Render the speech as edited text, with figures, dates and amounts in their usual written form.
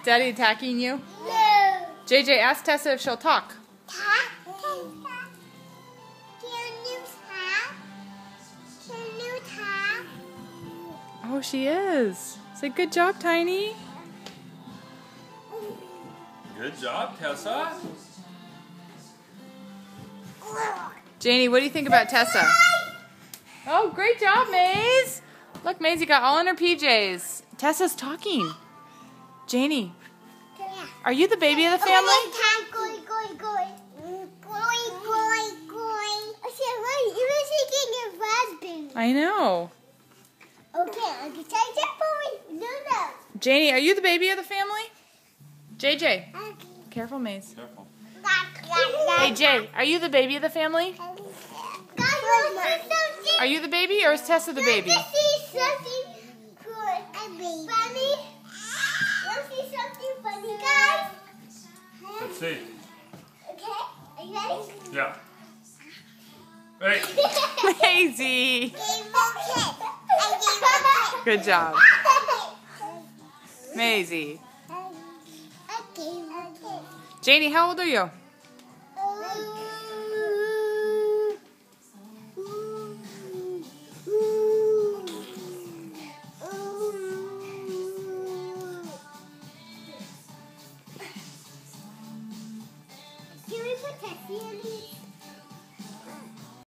Daddy attacking you? No. JJ, ask Tessa if she'll talk. Can you talk? Oh, she is. Say good job, Tiny. Good job, Tessa. Janie, what do you think about Tessa? Oh, great job, Maze. Look, Maisie got all in her PJs. Tessa's talking. Janie, are you the baby of the family? I know. Janie, are you the baby of the family? JJ. Careful, Maze. Careful. Hey, Jay, are you the baby of the family? Are you the baby or is Tessa the baby? Let's see. Okay, are you ready? Yeah. Hey. Maisie. Good job. Maisie. Janie, how old are you?